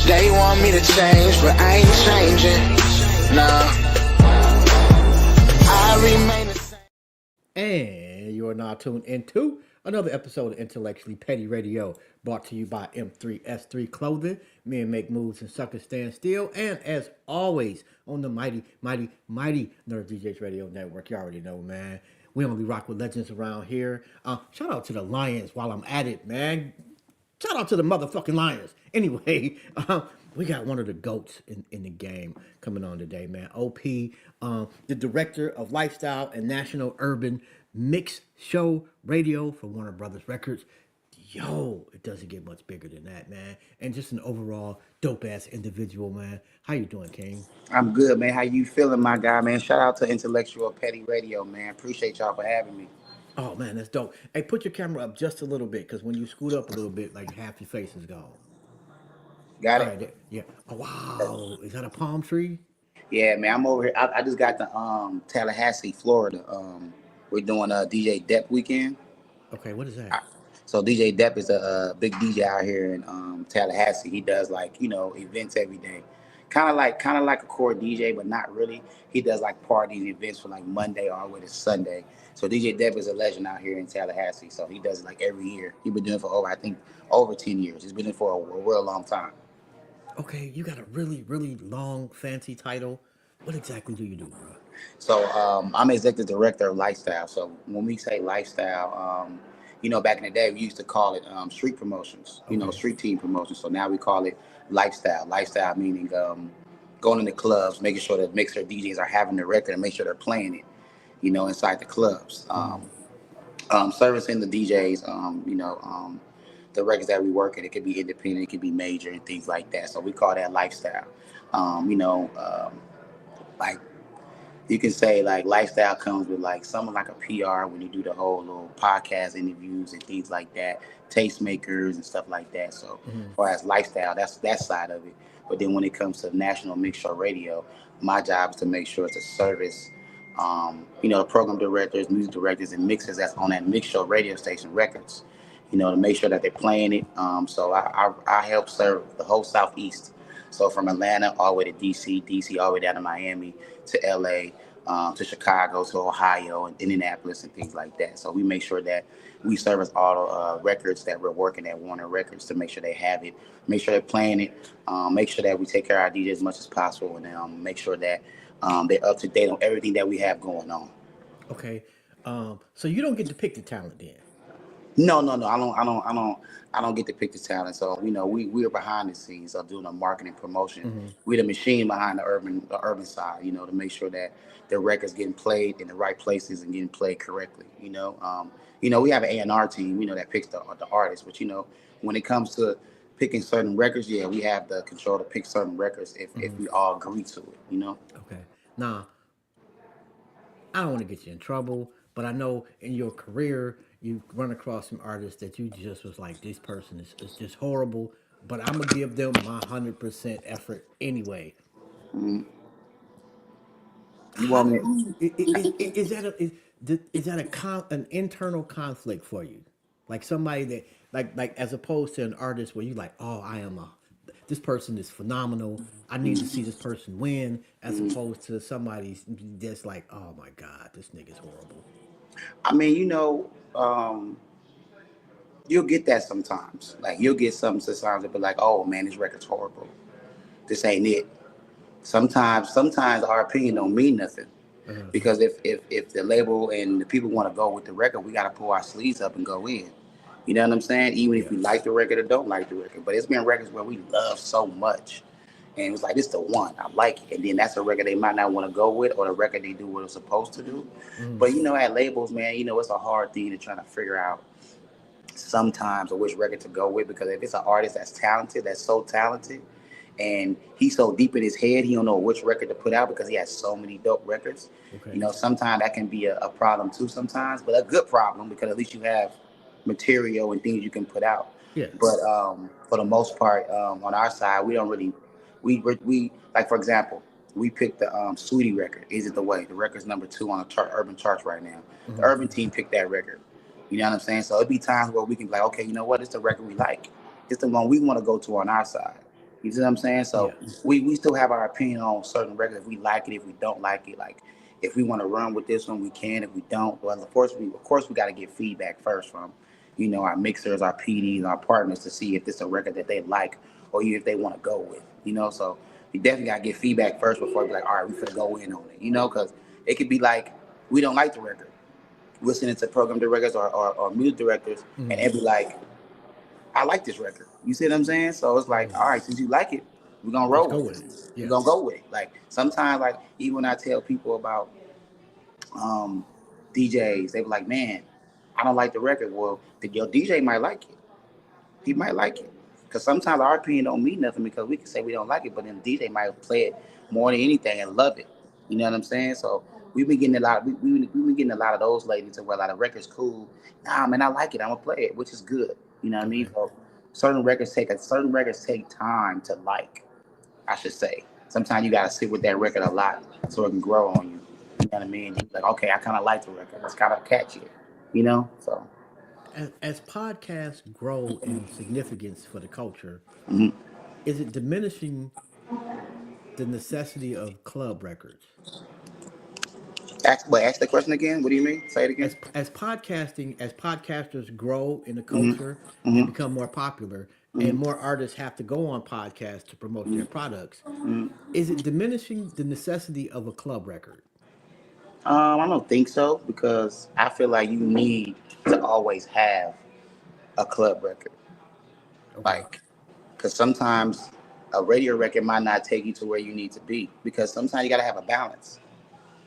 They want me to change, but I ain't changing. Nah, I remain the same. And you are now tuned into another episode of Intellectually Petty Radio, brought to you by M3S3 Clothing. Men make moves and suckers stand still. And as always, on the mighty, mighty, mighty Nerd DJs Radio Network. You already know, man. We only rock with legends around here. Shout out to the Lions while I'm at it, man. Shout out to the motherfucking Lions. Anyway, we got one of the GOATs in the game coming on today, man. OP, the director of lifestyle and national urban mix show radio for Warner Brothers Records. Yo, it doesn't get much bigger than that, man. And just an overall dope ass individual, man. How you doing, King? I'm good, man. How you feeling, my guy, man? Shout out to Intellectual Petty Radio, man. Appreciate y'all for having me. Oh man, that's dope. Hey, put your camera up just a little bit, because when you scoot up a little bit, like half your face is gone. Got All it? right, yeah. Oh wow, is that a palm tree? Yeah, man. I'm over here. I just got to Tallahassee, Florida. We're doing a DJ Depp weekend. Okay, what is that? So DJ Depp is a big DJ out here in Tallahassee. He does events every day. Kind of like a core DJ, but not really. He does like parties and events from like Monday all the way to Sunday. So DJ Depp is a legend out here in Tallahassee. So he does it like every year. He's been doing it for over 10 years. He's been doing it for a real long time. Okay, you got a really, really long, fancy title. What exactly do you do, bro? So I'm executive director of lifestyle. So when we say lifestyle, back in the day we used to call it street promotions. Street team promotions. So now we call it lifestyle. Lifestyle meaning going into clubs, making sure that mixer DJs are having the record and make sure they're playing it, inside the clubs. Servicing the DJs, the records that we work in. It could be independent, it could be major and things like that. So we call that lifestyle. Like you can say like lifestyle comes with like something like a PR when you do the whole little podcast interviews and things like that, tastemakers and stuff like that. So as far as lifestyle, that's that side of it. But then when it comes to national mix show radio, my job is to make sure it's a service. The program directors, music directors, and mixers that's on that mix show radio station records, to make sure that they're playing it. So I help serve the whole Southeast. So from Atlanta all the way to DC all the way down to Miami, to LA, to Chicago, to Ohio, and Indianapolis, and things like that. So we make sure that we service all the records that we're working at Warner Records to make sure they have it, make sure they're playing it, make sure that we take care of our DJs as much as possible, and make sure that they're up to date on everything that we have going on. Okay, so you don't get to pick the talent then? No. I don't get to pick the talent. So we're behind the scenes of doing the marketing promotion. We're the machine behind the urban side. To make sure that the records getting played in the right places and getting played correctly. We have an A&R team. That picks the artists. But when it comes to picking certain records, yeah, we have the control to pick certain records if we all agree to it. Okay. Now, I don't want to get you in trouble, but I know in your career you run across some artists that you just was like, this person is just horrible, but I'm gonna give them my 100% effort anyway. Mm. You How want do me? is that an internal conflict for you? Like somebody that like as opposed to an artist where you like, oh, this person is phenomenal. I need to see this person win, as opposed to somebody that's like, oh my God, this nigga's horrible. I mean, you'll get that sometimes. Like you'll get something sometimes that be like, oh man, this record's horrible. This ain't it. Sometimes our opinion don't mean nothing. Because if the label and the people want to go with the record, we got to pull our sleeves up and go in. You know what I'm saying? Even if we like the record or don't like the record. But it's been records where we love so much. And it was like, this the one. I like it. And then that's a record they might not want to go with, or the record they do what it's supposed to do. But, at labels, man, it's a hard thing to try to figure out sometimes which record to go with. Because if it's an artist that's talented, that's so talented, and he's so deep in his head he don't know which record to put out because he has so many dope records. Okay. You know, sometimes that can be a problem too sometimes, but a good problem because at least you have material and things you can put out. Yeah. But for the most part, on our side, we don't really, we like for example, we picked the Sweetie record. Is It the Way? The record's number 2 on the urban charts right now. The urban team picked that record. You know what I'm saying? So it'd be times where we can be like, okay, you know what? It's the record we like. It's the one we want to go to on our side. You see what I'm saying? So Yeah. we still have our opinion on certain records. If we like it, if we don't like it, like if we want to run with this one, we can. If we don't, well, of course we got to get feedback first from, you know, our mixers, our PDs, our partners to see if this is a record that they like or if they want to go with. You know, so we definitely got to get feedback first before we be like, all right, we finna go in on it. You know, because it could be like we don't like the record, listening to program directors or music directors, and they'd be like, I like this record. You see what I'm saying? So it's like, all right, since you like it, we're gonna Let's roll go with with it. it. We're Yeah. gonna go with it. Like sometimes, like even when I tell people about um, DJs, they be like, man, I don't like the record. Well, your DJ might like it. He might like it. Because sometimes our opinion don't mean nothing because we can say we don't like it, but then the DJ might play it more than anything and love it. You know what I'm saying? So we've been getting a lot. We've been getting a lot of those lately to where like the record's cool. Nah, man, I like it. I'm gonna play it, which is good. You know what I mean? Okay. So certain records take time to like. I should say. Sometimes you gotta sit with that record a lot so it can grow on you. You know what I mean? You're like, okay, I kind of like the record. It's kind of catchy. You know? So. As podcasts grow in significance for the culture, Mhm. is it diminishing the necessity of club records? Ask the question again. What do you mean? Say it again. As podcasters grow in the Hmm. culture and Hmm. become more popular, and Hmm. more artists have to go on podcasts to promote their Hmm. products, Hmm. is it diminishing the necessity of a club record? I don't think so because I feel like you need to always have a club record. Okay. Like, because sometimes a radio record might not take you to where you need to be because sometimes you got to have a balance.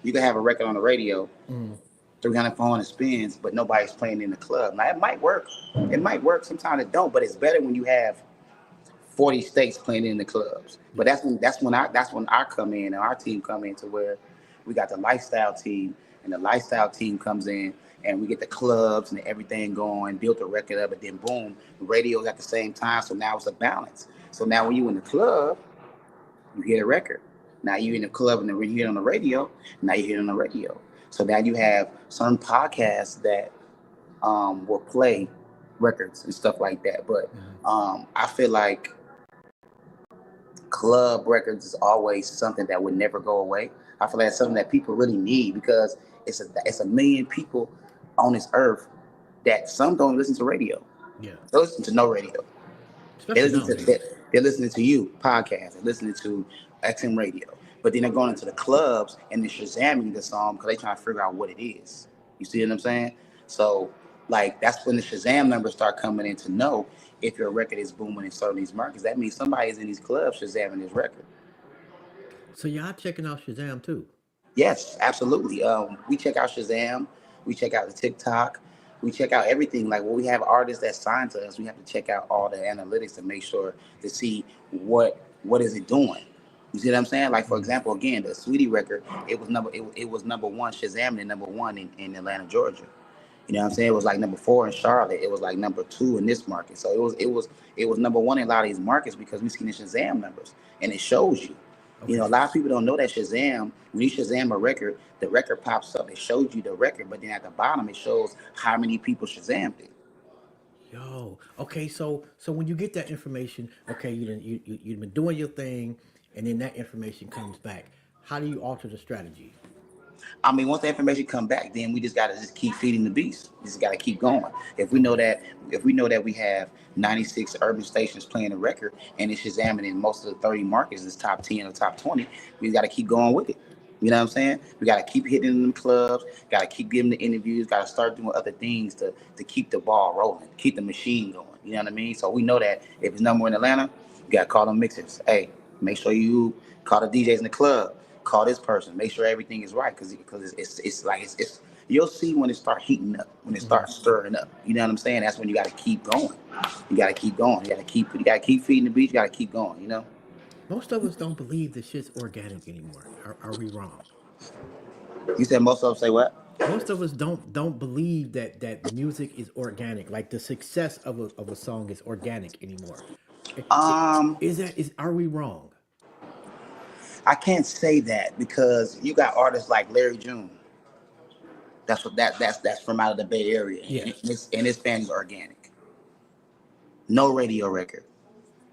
You can have a record on the radio, Mm, 300, 400 spins, but nobody's playing in the club. Now, it might work. It might work. Sometimes it don't, but it's better when you have 40 states playing in the clubs. But yeah. that's when I come in and our team come in to where we got the lifestyle team and the lifestyle team comes in and we get the clubs and everything going, build the record up, and then boom, radio's at the same time. So now it's a balance. So now when you in the club, you hear the record. Now you in the club and when you hear it on the radio, now you hear it on the radio. So now you have some podcasts that will play records and stuff like that. But Mhm. I feel like club records is always something that would never go away. I feel like it's something that people really need because it's a million people on this earth that some don't listen to radio. Yeah. They listen to no radio. They Especially listen to nowadays. they're listening to you podcasts. They're listening to XM radio. But then they're going into the clubs and they're shazamming the song because they trying to figure out what it is. You see what I'm saying? So like that's when the Shazam numbers start coming in to know if your record is booming in certain these markets. That means somebody's in these clubs shazamming this record. So y'all checking out Shazam too? Yes, absolutely. We check out Shazam, we check out the TikTok, we check out everything. Like when we have artists that sign to us, we have to check out all the analytics to make sure to see what is it doing. You see what I'm saying? Like for Mm. example, again, the Sweetie record, it was number 1 Shazam and number 1 in Atlanta, Georgia. You know what I'm saying? It was like number 4 in Charlotte. It was like number 2 in this market. So it was number 1 in a lot of these markets because we seen the Shazam numbers and it shows you. You know, a Okay. lot of people don't know that Shazam, when you Shazam a record, the record pops up. It shows you the record, but then at the bottom it shows how many people Shazammed it. Yo. Okay. So when you get that information, okay, you've been doing your thing, and then that information comes back. How do you alter the strategy? I mean, once the information come back, then we just gotta just keep feeding the beast. We just gotta keep going. Okay. If we know that we have 96 urban stations playing a record and it's Shazamming in most of the 30 markets, it's top 10 or top 20, we gotta keep going with it. You know what I'm saying? We gotta keep hitting them clubs, gotta keep giving the interviews, gotta start doing other things to keep the ball rolling, keep the machine going. You know what I mean? So we know that if it's number 1 in Atlanta, you gotta call them mixers. Hey, make sure you call the DJs in the club, call this person, make sure everything is right because it's like it's you'll see when it start heating up, when it Hmm. starts stirring up. You know what I'm saying? That's when you got to keep going. You got to keep going. You got to keep feeding the beach. You got to keep going. You know. Most of us don't believe this shit's organic anymore. Are we wrong? You said most of them say what? Most of us don't believe that music is organic. Like the success of a song is organic anymore. Um, Is that is are we wrong? I can't say that because you got artists like Larry June. That's from out of the Bay Area, Yeah, and his fans are organic. No radio record,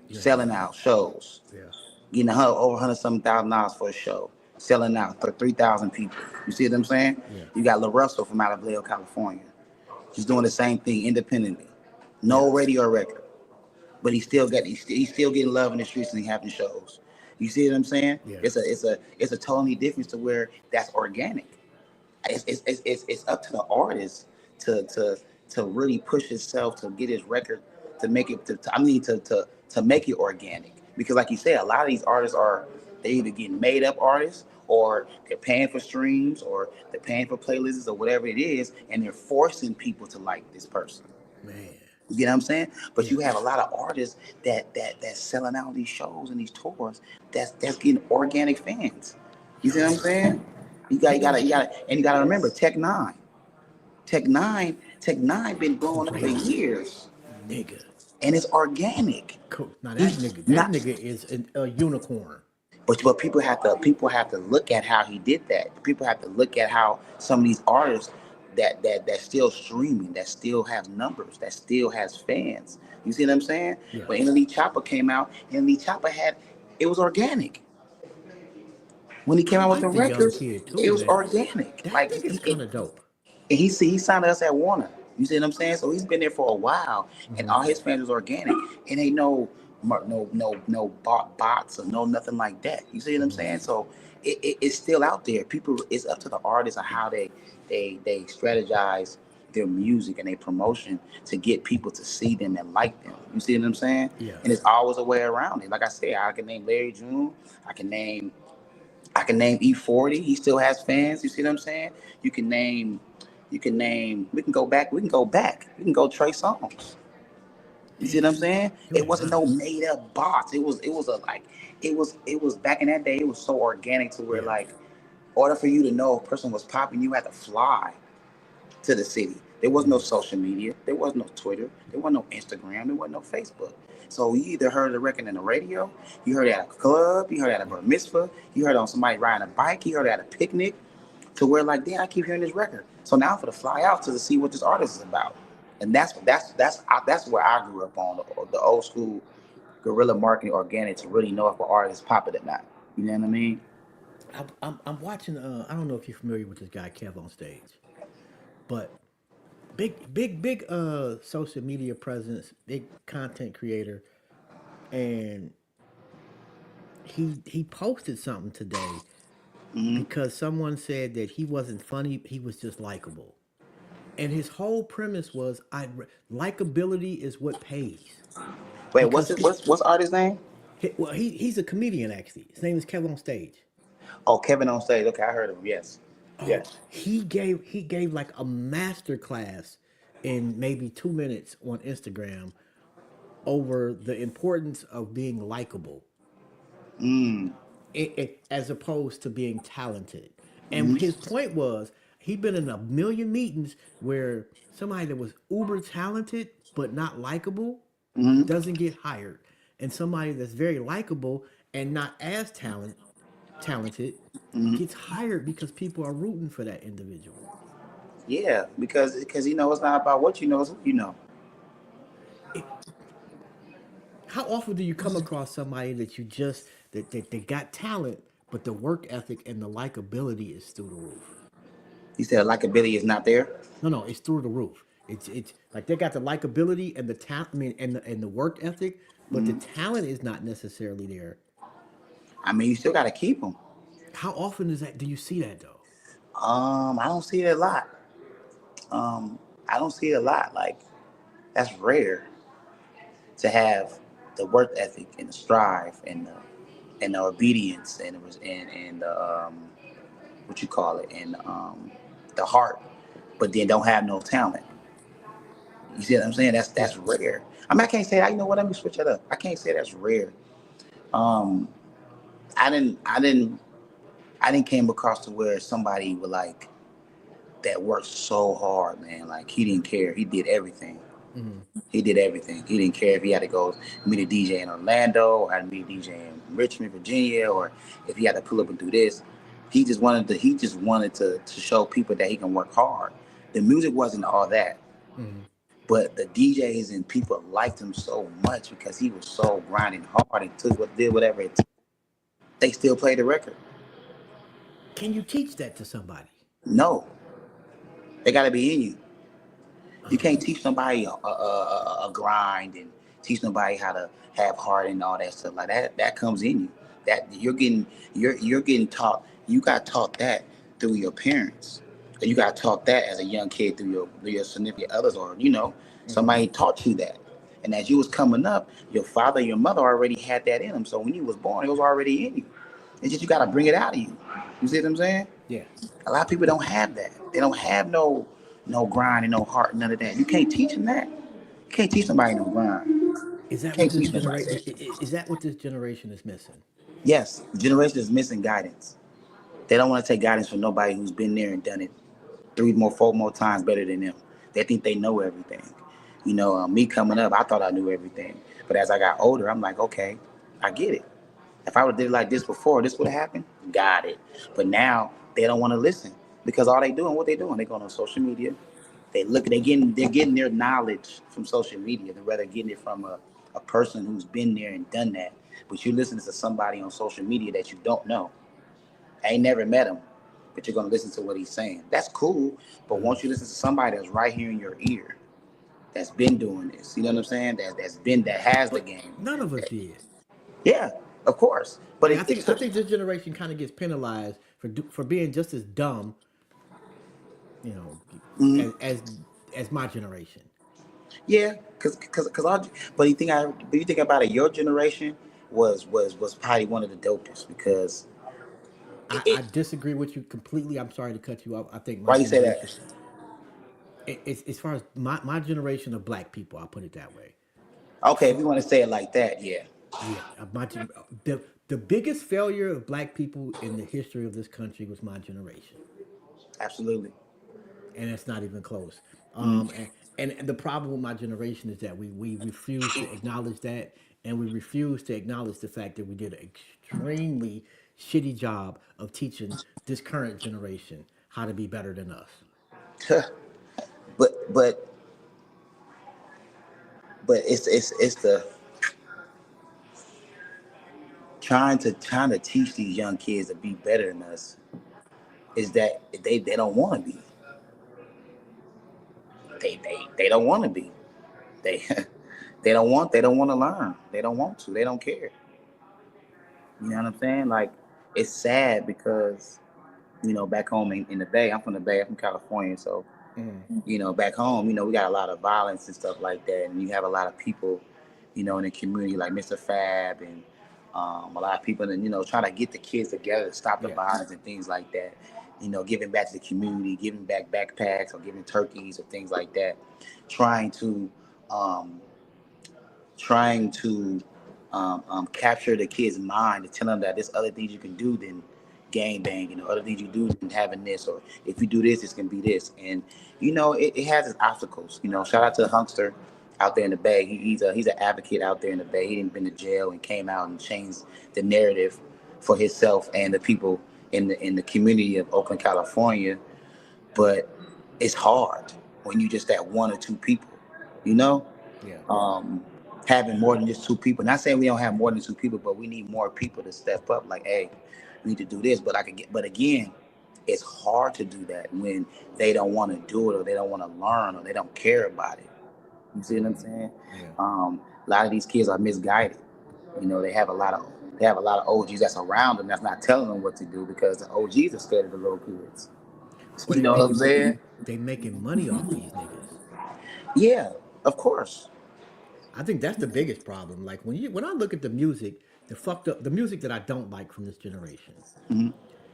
yeah, selling out shows, yeah, getting over $100,000 for a show, selling out for 3,000 people. You see what I'm saying? yeah, You got LaRussell from out of Vallejo, California. He's doing the same thing independently. yeah, No radio record, but he's still getting love in the streets and he having shows. You see what I'm saying? yeah. It's a totally difference to where that's organic. It's up to the artist to to to really push himself to get his record to make it to make it organic, because like you said, a lot of these artists are, they either getting made up artists, or they're paying for streams, or they're paying for playlists, or whatever it is, and they're forcing people to like this person. Man, You know what I'm saying? But yeah. you have a lot of artists that's selling out these shows and these tours. That's getting organic fans. You see what I'm Yo, saying? And you gotta remember Tech Nine been blowing up for crazy years, nigga. and it's organic. Now He's that not, nigga is a unicorn. but people have to look at how he did that. People have to look at how some of these artists that still streaming, that still have numbers, that still has fans. You see what I'm saying? Yeah, When NLE Chopper came out, NLE Chopper had, it was organic. When he I came out with the like the young records, kid it too, was man. organic. That Like nigga's kind of dope. and he signed us at Warner. You see what I'm saying? So he's been there for a while, and Hmm. all his fans was organic. And ain't no bots or no nothing like that. You see what I'm Hmm. saying? So it's still out there. People, it's up to the artists on how they strategize their music and their promotion to get people to see them and like them. You see what I'm saying? Yeah, And it's always a way around it. Like I said, I can name Larry June. I can name I can name E40. He still has fans. You see what I'm saying? You can name. You can name. We can go back. We can go back. We can go Trey Songz. You see man, what I'm saying? you It ain't wasn't no lying. made up bots. It was a like. It was back in that day. It was so organic to where, Yeah, like, in order for you to know if a person was popping, you had to fly to the city. There was no hmm, social media. There was no Twitter. There was no Instagram. There was no Facebook. So you either heard the record in the radio, you heard it at a club, you heard it at a yeah. bar mitzvah, you heard it on somebody riding a bike, you heard it at a picnic, to where like, damn, I keep hearing this record. So now for the fly out to see what this artist is about. And that's where I grew up on the old school guerrilla marketing organic to really know if an artist is popping or not. You know what I mean? I'm watching. I don't know if you're familiar with this guy Kev on stage, but big social media presence, big content creator, and he posted something today Hmm. because someone said that he wasn't funny, he was just likable. And his whole premise was likability is what pays. Wait, Because what's the artist's name? he's a comedian actually. His name is Kevin on stage. Oh, Kevin on stage. Okay, I heard him. Yes, Oh, yes. he gave like a master class in maybe 2 minutes on Instagram over the importance of being likable, Mm. as opposed to being talented. And Hmm. his point was he'd been in a million meetings where somebody that was uber talented but not likable Hmm. doesn't get hired, and somebody that's very likable and not as talented Hmm. gets hired because people are rooting for that individual. Yeah, because it's not about what you know, it's who you know. It, how often do you come across somebody that you just that they got talent, but the work ethic and the likability is through the roof? He said likability is not there. No, no, it's through the roof. It's like they got the likability and the talent. I mean, and the work ethic, but the Hmm. talent is not necessarily there. I mean, you still got to keep them. How often is that? Do you see that though? I don't see it a lot. Um, I don't see it a lot. Like, that's rare to have the work ethic and the strive and the obedience and the what you call it, and the heart, but then don't have no talent. You see what I'm saying? Yeah. That's rare. I mean, I can't say that. You know what? Let me switch it up. I can't say that's rare. I didn't I didn't came across to where somebody would like that worked so hard, man. Like he didn't care. He did everything. Mm-hmm. He did everything. He didn't care if he had to go meet a DJ in Orlando or had to meet a DJ in Richmond, Virginia, or if he had to pull up and do this. He just wanted to show people that he can work hard. The music wasn't all that. Mm-hmm. But the DJs and people liked him so much because he was so grinding hard and did whatever it took. They still played the record. Can you teach that to somebody? No, they got to be in you. You Uh, can't teach somebody a grind and teach nobody how to have heart and all that stuff like that. That comes in you. That you're getting taught. You got taught that through your parents. You got taught that as a young kid through your significant others, or mm-hmm. somebody taught you that. And as you was coming up, your father, your mother already had that in them. So when you was born, it was already in you. It's just you got to bring it out of you. You see what I'm saying? Yeah. A lot of people don't have that. They don't have no grind and no heart, none of that. You can't teach them that. You can't teach somebody no grind. You Is that what can't this teach nobody generation that. is that what this generation is missing? Yes, the generation is missing guidance. They don't want to take guidance from nobody who's been there and done it three more, four more times better than them. They think they know everything. Me coming up, I thought I knew everything. But as I got older, I'm like, okay, I get it. If I would have did it like this before, this would have happened. Got it. But now they don't want to listen because all they doing, what they doing, they going on social media. They're getting their knowledge from social media. They're rather getting it from a person who's been there and done that. But you listening to somebody on social media that you don't know. I ain't never met him, but you're gonna listen to what he's saying. That's cool. But once you listen to somebody that's right here in your ear, that's been doing this, you know what I'm saying? That has the But game. none of us did. Yeah, of course. But Like it, it I took. think this generation kind of gets penalized for being just as dumb, you know, Mhm. as my generation. Yeah, but you think about it, your generation was probably one of the dopest because I disagree with you completely. I'm sorry to cut you off. I think my why you say generation, that? it's as far as my generation of black people, I'll put it that way. Okay, if For you want to say it like that, yeah, yeah, the biggest failure of black people in the history of this country was my generation, absolutely. and it's not even close. Mhm. And the problem with my generation is that we refuse to acknowledge that, and we refuse to acknowledge the fact that we did an extremely shitty job of teaching this current generation how to be better than us. but but but it's the trying to teach these young kids to be better than us is that they don't want to be. They don't want to be. They they don't want to learn. They don't want to. They don't care. You know what I'm saying? Like it's sad because back home in the Bay, I'm from the Bay, I'm from California, so Mm, back home, we got a lot of violence and stuff like that, and you have a lot of people, in the community like Mr. Fab and a lot of people, and trying to get the kids together to stop the yeah, violence and things like that. Giving back to the community, giving back backpacks or giving turkeys or things like that, trying to um, capture the kid's mind to tell them that there's other things you can do than gang bang, other things you do than having this, or if you do this, it's gonna be this. And it has its obstacles. Shout out to the Hunkster out there in the Bay. He's an advocate out there in the Bay. He didn't been to jail and came out and changed the narrative for himself and the people in the community of Oakland, California. But it's hard when you just that one or two people, you know yeah. um, having more than just two people. Not saying we don't have more than two people, but we need more people to step up. Like, hey, we need to do this. But again, it's hard to do that when they don't want to do it, or they don't want to learn, or they don't care about it. You see what I'm saying? Yeah. A lot of these kids are misguided. They have a lot of OGs that's around them that's not telling them what to do because the OGs are scared of the little kids. Well, You know what I'm saying? they making money off these niggas. Yeah, of course. I think that's the biggest problem. Like when I look at the music, the music that I don't like from this generation, Hmm.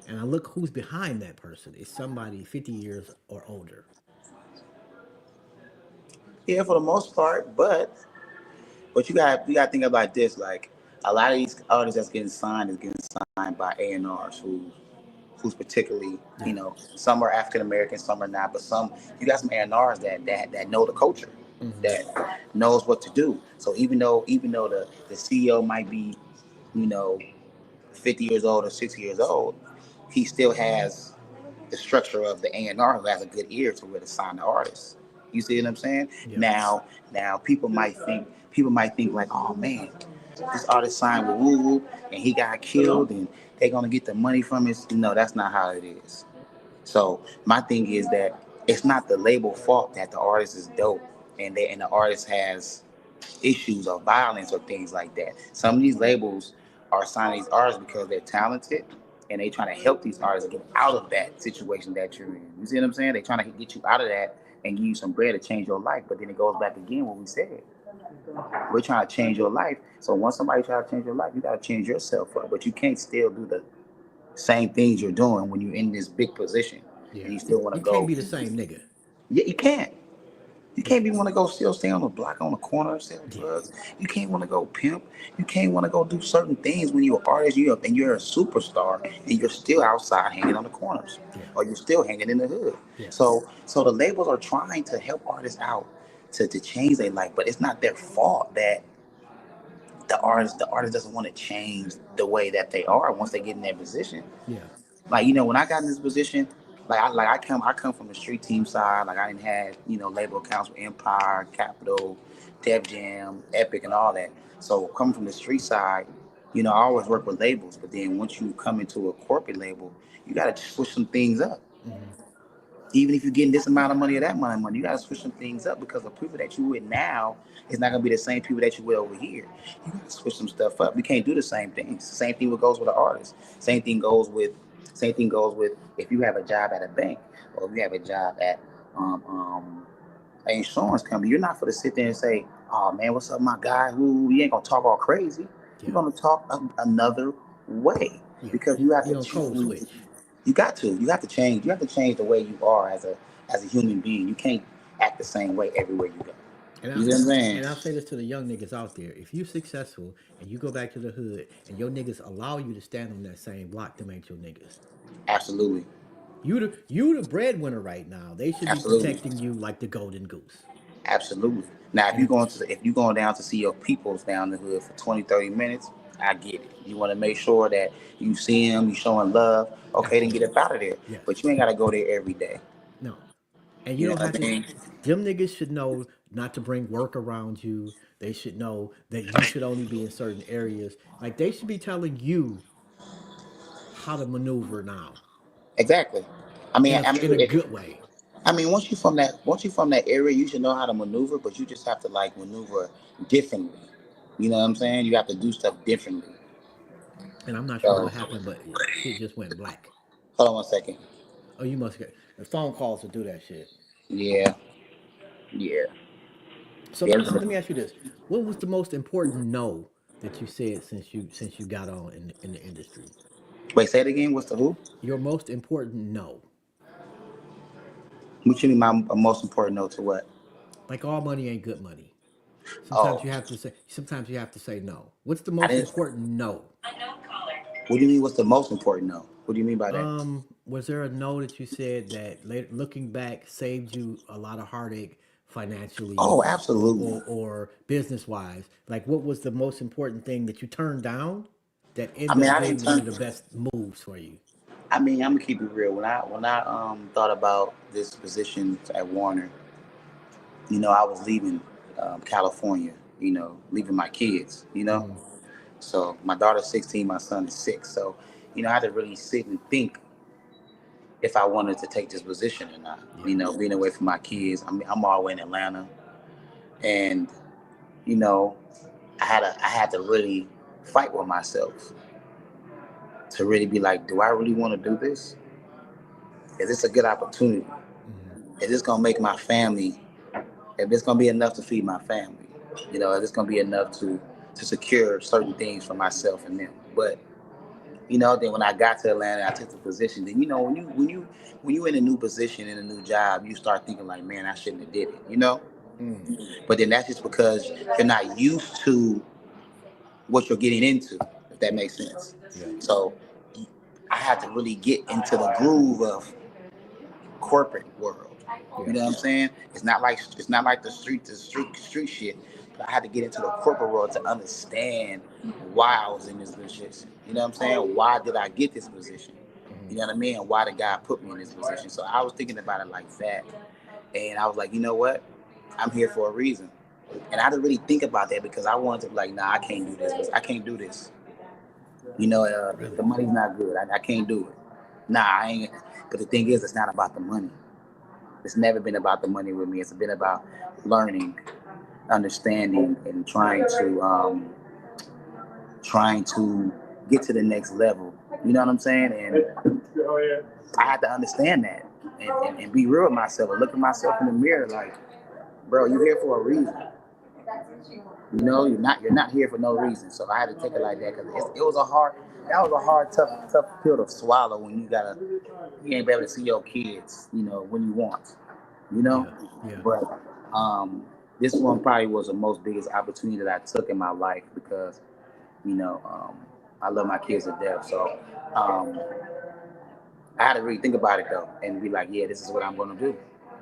and I look who's behind that person, it's somebody 50 years or older. Yeah, for the most part, but you got to think about this. Like, A lot of these artists that's getting signed is getting signed by A&Rs who's particularly, Yeah. some are African American, some are not, but some you got some A&Rs that know the culture, Mm-hmm. that knows what to do. So even though the CEO might be, you know, 50 years old or 60 years old, he still has the structure of the A&R who has a good ear to where to sign the artist. You see what I'm saying? Yeah. Now people might think like, oh man, this artist signed with Woo Woo and he got killed and they're gonna get the money from it. No, that's not how it is. So my thing is that it's not the label fault that the artist is dope and the artist has issues or violence or things like that. Some of these labels are signing these artists because they're talented and they trying to help these artists get out of that situation that you're in. You see what I'm saying? They trying to get you out of that and give you some bread to change your life. But then it goes back again what we said. We're trying to change your life. So once somebody tries to change your life, you got to change yourself up. But you can't still do the same things you're doing when you're in this big position Yeah. and you still want to You can't go. be the same nigga. Yeah, you can't. You It's can't be want to go still stay on the block on the corner sell yeah. drugs. You can't want to go pimp. You can't want to go do certain things when you're an artist. You're a superstar and you're still outside hanging on the corners, Yeah. or you're still hanging in the hood. Yes. So the labels are trying to help artists out to change their life, but it's not their fault that the artist doesn't want to change the way that they are once they get in that position. Yeah. Like when I got in this position, I come from the street team side. Like I didn't have label accounts with Empire, Capital, Def Jam, Epic, and all that. So coming from the street side, I always work with labels. But then once you come into a corporate label, you got to switch some things up. Mm-hmm. Even if you're getting this amount of money or that amount of money, you got to switch some things up because the people that you with now is not going to be the same people that you with over here. You got to switch some stuff up. We can't do the same things. Same thing goes with an artist. Same thing goes with if you have a job at a bank or if you have a job at an insurance company. You're not going to sit there and say, "Oh man, what's up, my guy?" Who you ain't gonna talk all crazy. You're Yeah. gonna talk another way Yeah. because You, you have you to don't code change. switch. You got to. You have to change. You have to change the way you are as a human being. You can't act the same way everywhere you go. And I You see what I'm saying? and I'll say this to the young niggas out there: if you successful and you go back to the hood and your niggas allow you to stand on that same block, them ain't your niggas. Absolutely. You the breadwinner right now. They should be Absolutely. protecting you like the golden goose. Absolutely. Now, And if you going down to see your peoples down the hood for 20, 30 minutes, I get it. You want to make sure that you see them, you showing love. Okay, then get absolutely, up out of there. But yes, you ain't got to go there every day. no, and you You know don't have what I to. mean? Them niggas should know not to bring work around you. They should know that you should only be in certain areas. Like they should be telling you how to maneuver now Exactly. I mean, in a good way. once you from that area, you should know how to maneuver. But you just have to like maneuver differently. You know what I'm saying? You have to do stuff differently. And I'm not sure So what happened, but shit just went black. hold on one second. Oh, you must get the phone calls to do that shit. Yeah, yeah, So yeah. let me ask you this: what was the most important no that you said since you got on in the industry? Wait, say it again. What's the who? Your most important no. What you mean? My most important note to what? Like all money ain't good money. Oh, Sometimes you have to say no. What's the I most didn't. important no? What do you mean? What's the most important note? What do you mean by that? Was there a no that you said that later, looking back saved you a lot of heartache financially Oh, absolutely. or business wise? Like what was the most important thing that you turned down that I ended mean, up I didn't being one of turn. the best moves for you? I mean, I'm gonna keep it real. When I thought about this position at Warner, I was leaving California. Leaving my kids. Mm-hmm. So my daughter's 16, my son is 6. So, I had to really sit and think if I wanted to take this position or not. Yeah. Being away from my kids. I'm all the way in Atlanta, and you know, I had to really fight with myself to really be like, do I really want to do this? Is this a good opportunity? Mm-hmm. Is this gonna make my family? If it's gonna be enough to feed my family, if it's gonna be enough to secure certain things for myself and them. But then when I got to Atlanta, I took the position. Then when you in a new position in a new job, you start thinking like, man, I shouldn't have did it. Mm. But then that's just because you're not used to what you're getting into, if that makes sense. Yeah. So I had to really get into the groove of corporate world. Yeah. You know what I'm saying? It's not like the street shit. But I had to get into the corporate world to understand why I was in this position. You know what I'm saying? Why did I get this position? You know what I mean? And why did God put me in this position? So I was thinking about it like that. And I was like, you know what? I'm here for a reason. And I didn't really think about that because I wanted to be like, nah, I can't do this. I can't do this. The Really? money's not good. I can't do it. Nah, I ain't. But the thing is, it's not about the money. It's never been about the money with me. It's been about learning, understanding, and trying to get to the next level. You know what I'm saying? And I had to understand that and be real with myself and look at myself in the mirror like, bro, you're here for a reason. You know, you're not here for no reason. So I had to take it like that because it was a hard, tough pill to swallow when you ain't be able to see your kids, when you want, you know. Yeah. Yeah. But this one probably was the most biggest opportunity that I took in my life because, I love my kids to death. So um, I had to really think about it though and be like, yeah, this is what I'm going to do.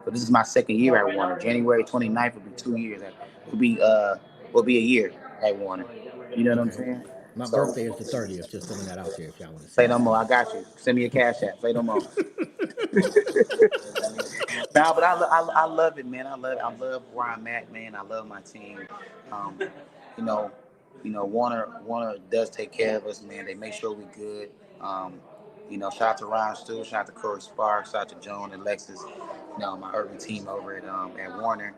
So this is my second year at Warner. January 29th will be 2 years. Will be a year at Warner. You know what I'm Okay. saying? My So birthday is the 30th. Just throwing that out there if y'all want to say no more. celebrate. I got you. Send me a cash app. Say no more. Nah, but I love it, man. I love where I'm at, man. I love my team. Um, you know, Warner does take care of us, man. They make sure we good. Um, shout out to Ryan Stu, shout out to Corey Sparks, shout out to Joan and Lexus. My urban team over at Warner.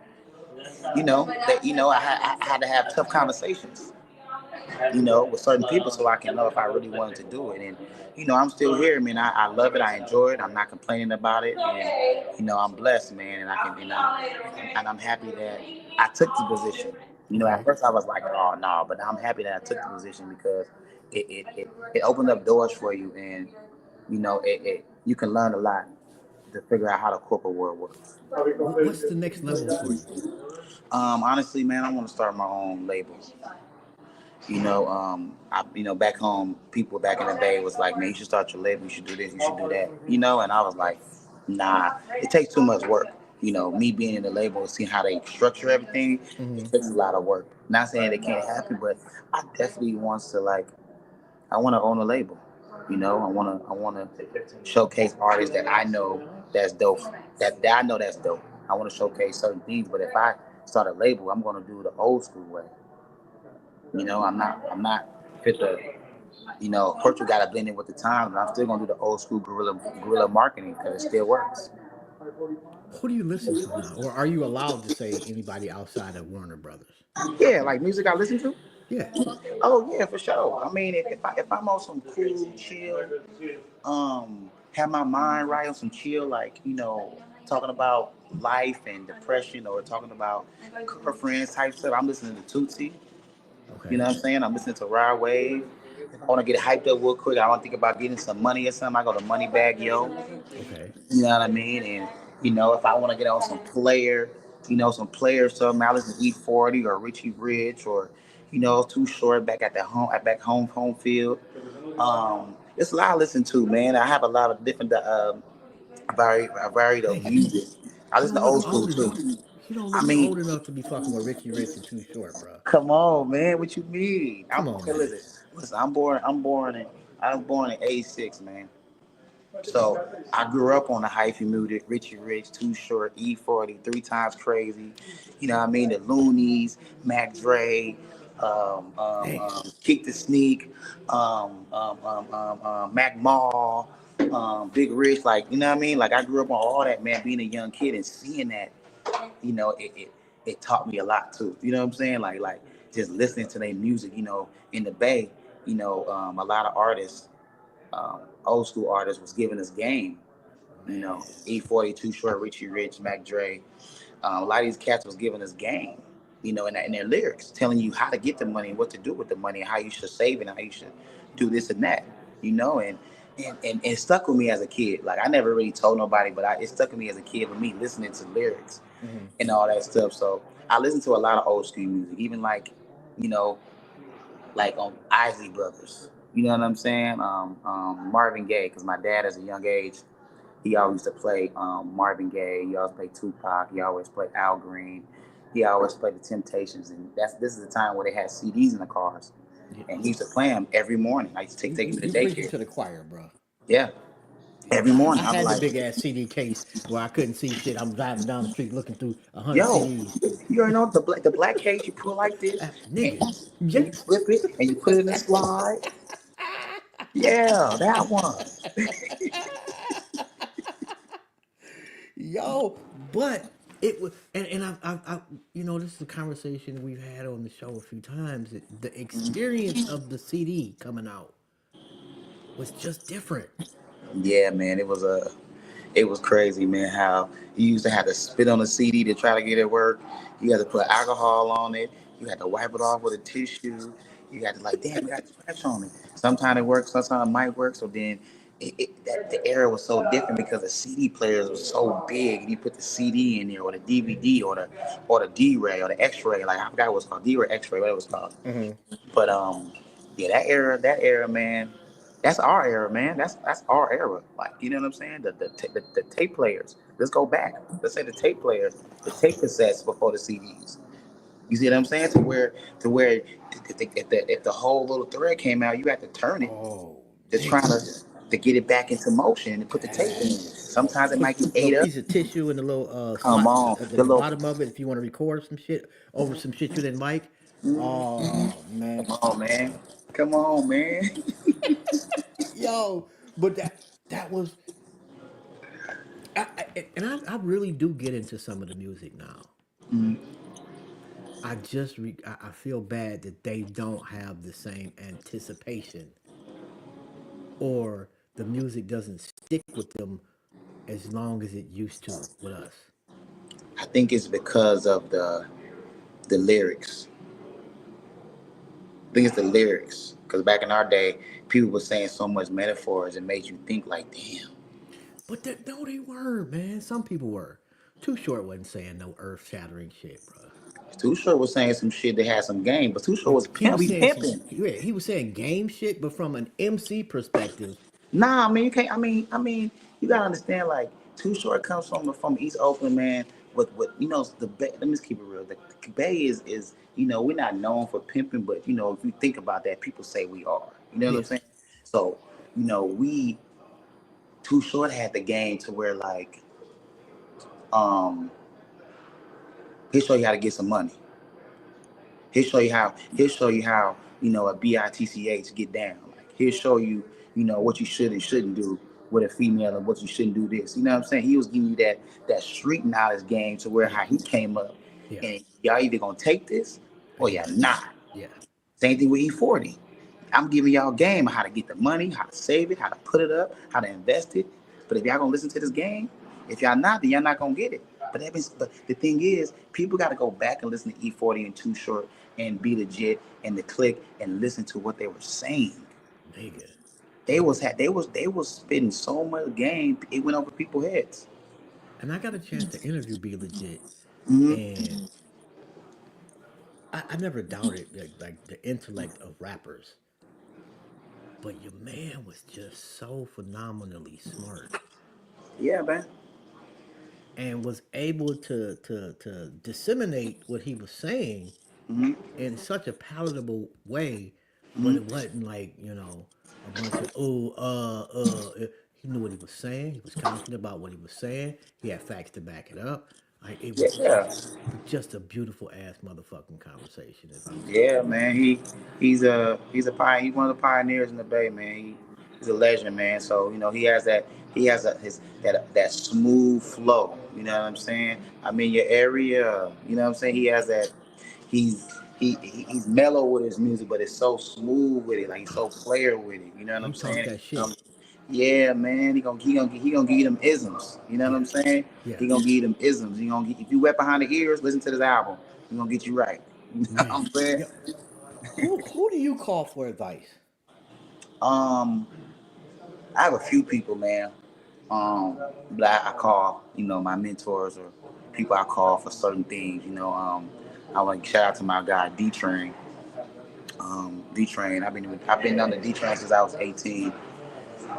I had to have tough conversations, with certain people so I can know if I really wanted to do it. And, I'm still here, man. I love it. I enjoy it. I'm not complaining about it. And, I'm blessed, man. And I'm happy that I took the position. At Okay. first I was like, oh, no, but I'm happy that I took the position because it opened up doors for you. And, you can learn a lot to figure out how the corporate world works. What's the next level for you? Honestly, man, I want to start my own label. Back home, people back in the day was like, man, you should start your label, you should do this, you should do that, and I was like, nah, it takes too much work. Me being in the label and seeing how they structure everything, Mm-hmm. it takes a lot of work. Not saying it can't happen, but I definitely I want to own a label. I want to showcase artists that I know that's dope, that I know that's dope. I want to showcase certain things, but if I start a label, I'm going to do it the old school way. I'm not fit the, of course you gotta blend in with the times, but I'm still gonna do the old school guerrilla marketing because it still works. Who do you listen to now? Or are you allowed to say anybody outside of Warner Brothers? Yeah, like music I listen to. Yeah. Oh yeah, for sure. I mean, if I'm on some cool chill, have my mind right on some chill, like talking about life and depression or talking about girlfriends type stuff, I'm listening to Tootsie. You know Okay. what I'm saying? I'm listening to Ride Wave. I want to get hyped up real quick. I want to think about getting some money or something. I go to Moneybag Yo. Okay. You know what I mean? And if I want to get on some player stuff, I listen to E40 or Richie Rich or Too Short back at the home at back home field. It's a lot I listen to, man. I have a lot of different variety of Man, music. I you listen to don't look old school old too. enough. You don't I look mean, old enough to be fucking with Richie Rich and Too Short, bro. come on, man. What you mean? Come on, Okay, man. listen. I'm born in '86, man. So I grew up on the hyphy music, Richie Rich, Too Short, E40, Three Times Crazy. You know what I mean? The Loonies, Mac Dre, Damn. Kick the Sneak, Mac Mall, Big Rich. Like, you know what I mean? Like, I grew up on all that, man, being a young kid and seeing that, it taught me a lot too. You know what I'm saying? Like just listening to their music, in the Bay, a lot of artists, old school artists was giving us game. Man. E40, Too Short, Richie Rich, Mac Dre. A lot of these cats was giving us game, in their lyrics, telling you how to get the money, what to do with the money, how you should save it, and how you should do this and that, and it stuck with me as a kid. Like I never really told nobody, but it stuck with me as a kid with me listening to lyrics Mm-hmm. and all that stuff. So I listen to a lot of old school music, even you know, like on Isley Brothers. You know what I'm saying? Marvin Gaye, because my dad, as a young age, he always used to play Marvin Gaye. He always played Tupac. He always played Al Green. He always played the Temptations, and this is the time where they had CDs in the cars, Yeah. and he used to play them every morning. I used to take him to You preaching daycare. to the choir, bro. Yeah, Cause every morning. I I'm had the like, big ass CD case where I couldn't see shit. I'm driving down the street looking through 100 yo, CDs. you already know the black cage you pull like this, Nigga, and, and you yes. flip it, and you put it in the slide. Yeah, that one. Yo, but it was, and you know, this is a conversation we've had on the show a few times. The experience of the CD coming out was just different. Yeah, man, it was crazy, man. How you used to have to spit on a CD to try to get it work. You had to put alcohol on it. You had to wipe it off with a tissue. You had to like, damn, it got scratch on it. Sometimes it works, sometimes it might work. So then, the era was so different because the CD players was so big. You put the CD in there, or the DVD, or the D-Ray, or the X-Ray. Like I forgot what it was called, D-Ray, X-Ray, what it was called. But yeah, that era, man. That's our era, man. That's our era. Like, you know what I'm saying? The tape players. Let's go back. Let's say the tape players, the tape cassettes before the CDs. You see what I'm saying? To where if the whole little thread came out, you had to turn it Oh, to try nigga, to get it back into motion and put the tape in. that Sometimes it put might get a little ate up. piece of tissue in the little Come slot on, at the the little. bottom of it if you want to record some shit over some shit you didn't like. Oh man, Come on, man. Come on, man. yo, but that was I really do get into some of the music now. I feel bad that they don't have the same anticipation, or the music doesn't stick with them as long as it used to with us. I think it's because of the lyrics. I think it's the lyrics. Because back in our day, people were saying so much metaphors and made you think like, damn. But no, they weren't, man. Some people were. Too Short wasn't saying no earth shattering shit, bro. Too Short was saying some shit that had some game, but Too Short was He pimp. was He saying some. pimping. Yeah, he was saying game shit, but from an MC perspective. Nah, I mean you can't. I mean, you gotta understand. Like Too Short comes from East Oakland, man. With the Bay. Let me just keep it real. The Bay is we're not known for pimping, but if you think about that, people say we are. You know what I'm Yeah, saying? So we Too Short had the game to where like um he'll show you how to get some money. He'll show you how a bitch get down. Like he'll show you what you should and shouldn't do with a female and what you shouldn't do this. You know what I'm saying? He was giving you that street knowledge game to where yeah, how he came up. yeah. And y'all either gonna take this Or or you y'all not. not. Yeah, Same thing with E40. I'm giving y'all game on how to get the money, how to save it, how to put it up, how to invest it. But if y'all gonna listen to this game, if y'all not, then y'all not gonna get it. But the thing is, people got to go back and listen to E40 and Too Short and Be Legit and the Click and listen to what they were saying. nigga. They was spitting so much game, it went over people's heads. And I got a chance to interview Be Legit, Mm-hmm. and I never doubted like the intellect of rappers, but your man was just so phenomenally smart Yeah, man. and was able to disseminate what he was saying Mm-hmm. in such a palatable way, but Mm-hmm. it wasn't like a bunch of He knew what he was saying. He was confident about what he was saying. He had facts to back it up. Like it was Yeah. just a beautiful ass motherfucking conversation. If I'm being Yeah, honest, man. He's a pioneer. He's one of the pioneers in the Bay, man. He's a legend, man. So he has his that smooth flow. You know what I'm saying? I mean your area. You know what I'm saying? He has that. He's mellow with his music, but it's so smooth with it. Like he's so player with it. You know what he I'm talked saying? that shit. Yeah, man. He gonna give you them isms. You know what Yeah, I'm saying? yeah, He gonna give you them isms. If you wet behind the ears, listen to this album. He gonna get you right. You know what man. I'm saying? Yeah, who do you call for advice? Um, I have a few people, man. That I call, my mentors or people I call for certain things. I want to shout out to my guy D Train. D Train. I've been under D Train since I was 18.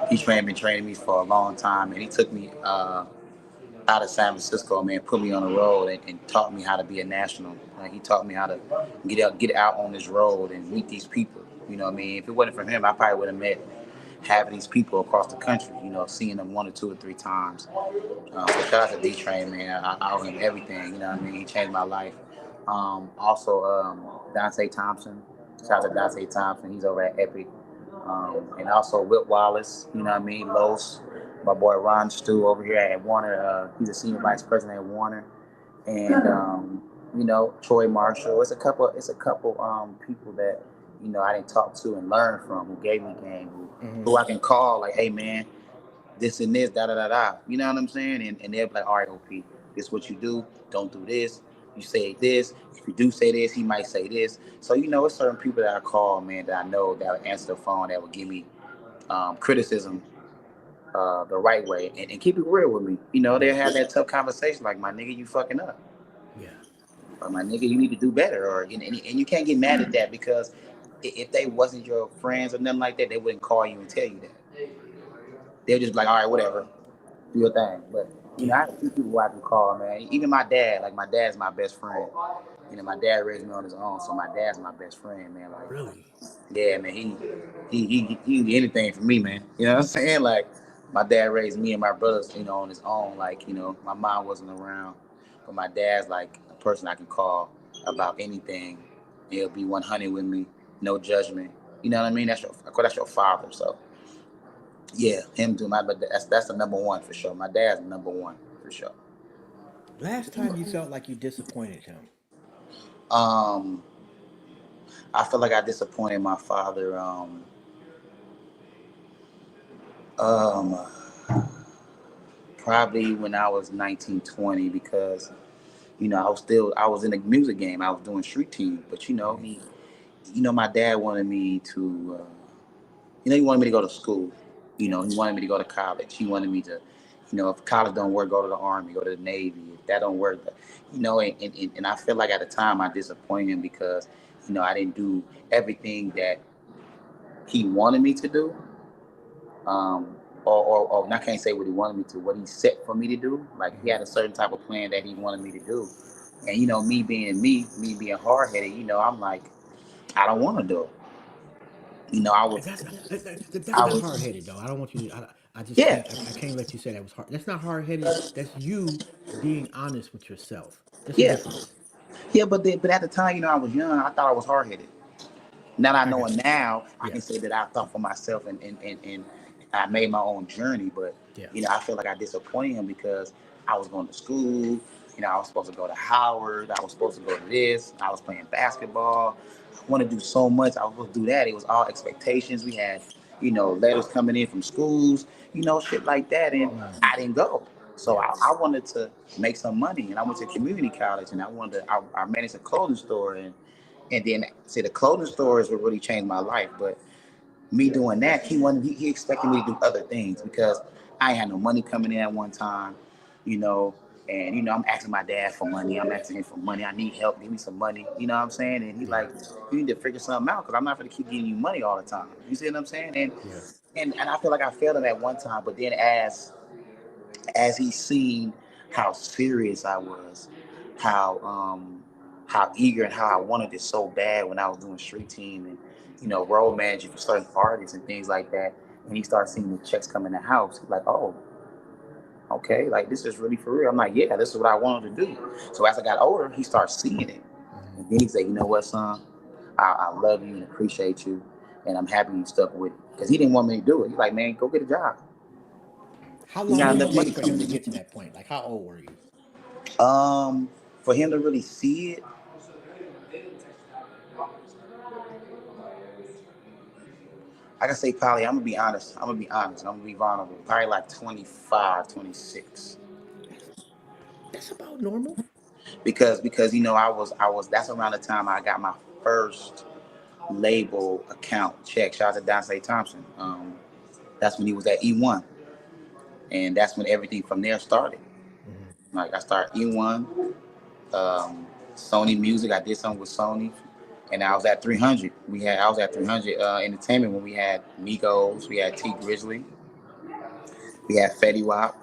D Train been training me for a long time, and he took me out of San Francisco, man, put me on the road and taught me how to be a national. Like he taught me how to get out on this road and meet these people. You know what I mean? If it wasn't for him, I probably would have met half of these people across the country. You know, seeing them 1 or 2 or 3 times. So shout out to D Train, man. I owe him everything. You know what I mean? He changed my life. Also, Dante Thompson. Shout out to Dante Thompson. He's over at Epic. And also Whit Wallace. You know what I mean? Los. My boy Ron Stew over here at Warner. He's a senior vice president at Warner. And you know, Troy Marshall. It's a couple people that, you know, I didn't talk to and learn from, who gave me game, who I can call like, hey man, this and this, da da da da. You know what I'm saying? And they'll be like, all right, OP, this is what you do. Don't do this. You say this. If you do say this, he might say this. So, you know, it's certain people that I call, man, that I know that will answer the phone, that will give me criticism the right way and keep it real with me. You know, they'll have that tough conversation like, my nigga, you fucking up. Yeah. Or my nigga, you need to do better. Or and you can't get mad at that, because if they wasn't your friends or nothing like that, they wouldn't call you and tell you that. They'll just be like, all right, whatever, do your thing. But, you know, I have a few people who I can call, man. Even my dad, like my dad's my best friend. You know, my dad raised me on his own, so my dad's my best friend, man. Like, Really? yeah, man, he can do anything for me, man. You know what I'm saying? Like, my dad raised me and my brothers, you know, on his own. Like, you know, my mom wasn't around, but my dad's like a person I can call about anything. He'll be 100 with me, no judgment. You know what I mean? Of course, that's your father. So, yeah, him do my, but that's the number one for sure. My dad's the number one for sure. Last time you felt like you disappointed him? Um, I feel like I disappointed my father. Um, Probably when I was 19, 20, because, you know, I was in the music game. I was doing street team, but my dad wanted me to, he wanted me to go to school. You know, he wanted me to go to college. He wanted me to, if college don't work, go to the Army, go to the Navy. If that don't work, and I feel like at the time I disappointed him because, I didn't do everything that he wanted me to do. Or I can't say what he wanted me to, what he set for me to do. Like, he had a certain type of plan that he wanted me to do. And, me being me being hard headed, I'm like, I don't want to do it. I was, That's I not was, hard headed though. I don't want you to. I just yeah, can't. I can't let you say that was hard. That's not hard headed. That's you being honest with yourself. There's a yeah, difference. yeah. But at the time, I was young. I thought I was hard headed. Now that I I know got it you. now, I Yeah. can say that I thought for myself and I made my own journey. But, Yeah. I feel like I disappointed him because I was going to school. I was supposed to go to Howard. I was supposed to go to this. I was playing basketball. I want to do so much. I was supposed to do that. It was all expectations. We had, letters coming in from schools, shit like that. And I didn't go. So Yeah. I wanted to make some money. And I went to community college, and I managed a clothing store. And then, see, the clothing store is what really changed my life. But me doing that, he expected me to do other things because I ain't had no money coming in at one time, you know. And, I'm asking my dad for money. I'm asking him for money. I need help. Give me some money. You know what I'm saying? And he's Yeah. like, you need to figure something out because I'm not going to keep giving you money all the time. You see what I'm saying? And, Yeah. and and I feel like I failed him at one time. But then as he seen how serious I was, how how eager and how I wanted it so bad when I was doing street team and, road managing for certain artists and things like that. And he started seeing the checks come in the house. He's like, oh, okay, like this is really for real. I'm like, yeah, this is what I wanted to do. So as I got older, he started seeing it. And then he said, you know what, son, I love you and appreciate you. And I'm happy you stuck with it. Because he didn't want me to do it. He's like, man, go get a job. How You long got did it enough money take for him coming to get to in. that point? Like, how old were you? For him to really see it, I can say probably, I'm gonna be honest. I'm gonna be vulnerable. Probably like 25, 26. That's that's about normal. Because I was that's around the time I got my first label account check. Shout out to Dante Thompson. That's when he was at E1, and that's when everything from there started. Like, I started E1, Sony Music. I did something with Sony. And I was at 300. I was at 300 Entertainment when we had Migos, we had T Grizzly, we had Fetty Wap.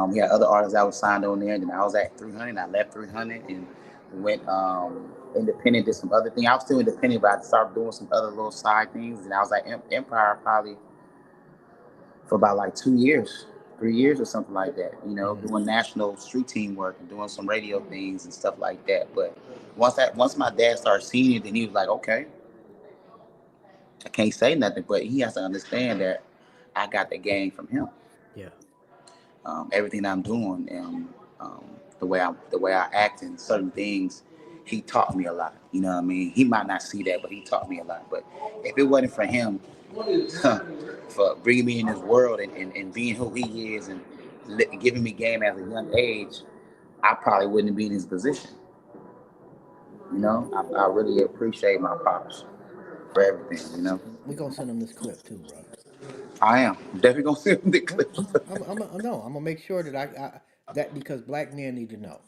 We had other artists that was signed on there. And then I was at 300. I left 300 and went independent. Did some other things. I was still independent, but I started doing some other little side things. And I was at Empire probably for about like 2 years, 3 years or something like that. Doing national street team work and doing some radio things and stuff like that. But once my dad started seeing it, then he was like, okay, I can't say nothing, but he has to understand that I got the game from him. Yeah. Everything I'm doing and the way I act and certain things, he taught me a lot. You know what I mean? He might not see that, but he taught me a lot. But if it wasn't for him, for bringing me in this world and being who he is and giving me game at a young age, I probably wouldn't be in his position. I really appreciate my pops for everything. We gonna send him this clip too, bro. I am definitely gonna send him the clip. No, I'm gonna make sure that that because black men need to know.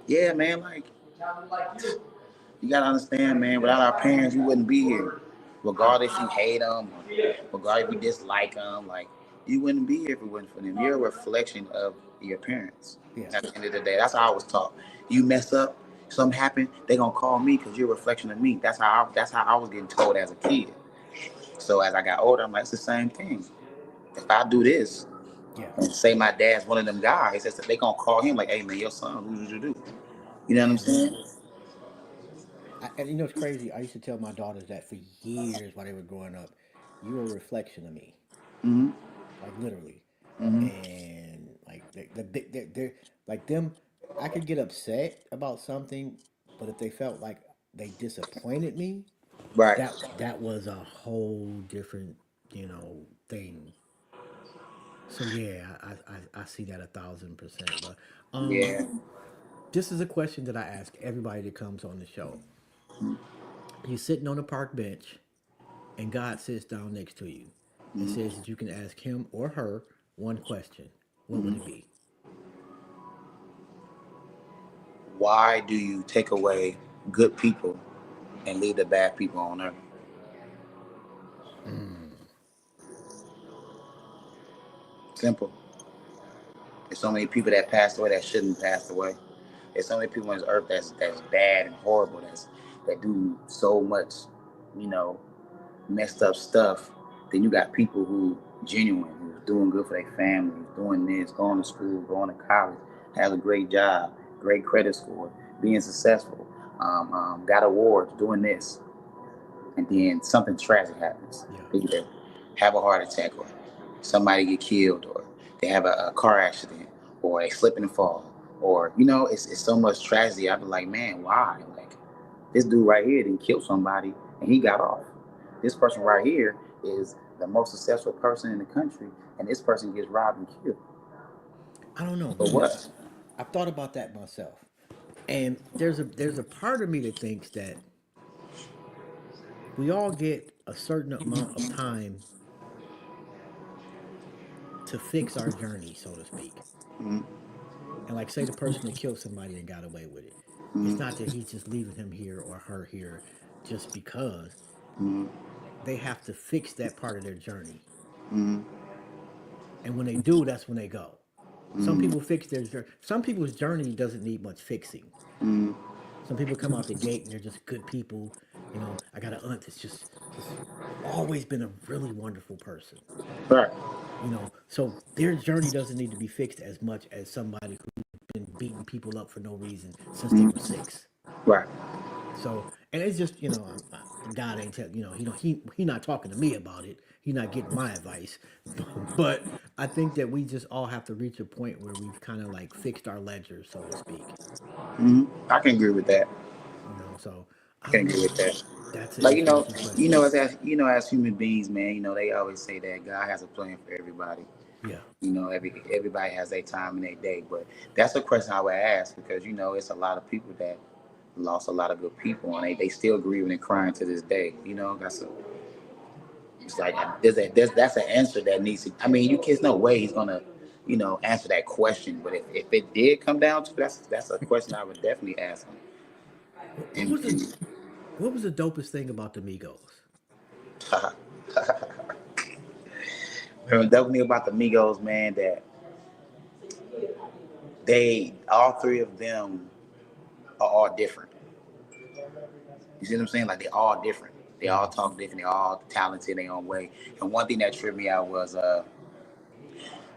Yeah, man. Like, you gotta understand, man. Without our parents, we wouldn't be here. Regardless if you hate them, regardless if you dislike them, like you wouldn't be here if it wasn't for them. You're a reflection of your parents. Yeah. At the end of the day, that's how I was taught. You mess up, something happened, they gonna call me because you're a reflection of me. That's how I was getting told as a kid. So as I got older, I'm like, it's the same thing. If I do this, and say my dad's one of them guys, they gonna call him like, hey man, your son, who did you do? You know what I'm saying? And it's crazy. I used to tell my daughters that for years while they were growing up. You're a reflection of me. Mm-hmm. Like literally. Mm-hmm. And like they're like them. I could get upset about something, but if they felt like they disappointed me, Right. that was a whole different thing. So yeah, I see that 1,000%. But Yeah. this is a question that I ask everybody that comes on the show. You're sitting on a park bench, and God sits down next to you and says that you can ask him or her one question. What would it be? Why do you take away good people and leave the bad people on earth? Simple. There's so many people that passed away that shouldn't pass away. There's so many people on this earth that's bad and horrible, that do so much, you know, messed up stuff. Then you got people who genuine, who's doing good for their family, doing this, going to school, going to college, has a great job, great credit score, being successful, got awards, doing this, and then something tragic happens. Yeah. They either have a heart attack, or somebody get killed, or they have a car accident, or they slip and fall, or it's so much tragedy. I be like, man, why? Like, this dude right here didn't kill somebody and he got off. This person right here is the most successful person in the country, and this person gets robbed and killed. I don't know, For man. what? I've thought about that myself, and there's a part of me that thinks that we all get a certain amount of time to fix our journey, so to speak. Mm-hmm. And like, say the person that killed somebody and got away with it. It's not that he's just leaving him here or her here just because. Mm-hmm. They have to fix that part of their journey. Mm-hmm. And when they do, that's when they go. Some Mm-hmm. people fix their journey. Some people's journey doesn't need much fixing. Mm-hmm. Some people come out the gate and they're just good people. I got an aunt that's just always been a really wonderful person. Right. So their journey doesn't need to be fixed as much as somebody who's been beating people up for no reason since they were 6. Right. So, and it's just, God ain't tell, he not talking to me about it. He not getting my advice. But I think that we just all have to reach a point where we've kind of like fixed our ledger, so to speak. Mm-hmm. I can agree with that. So I I can don't agree know. with that. That's an Like, interesting question. as human beings, man, they always say that God has a plan for everybody. Yeah. Everybody has their time and their day. But that's a question I would ask, because it's a lot of people that lost a lot of good people, and they still grieving and crying to this day. It's like that's an answer that needs to. I mean, there's no way he's gonna, answer that question. But if it did come down to, that's a question I would definitely ask him. Who was the What was the dopest thing about the Migos? Definitely about the Migos, man, that they all three of them are all different. You see what I'm saying? Like they all different. They all talk different. They all talented in their own way. And one thing that tripped me out was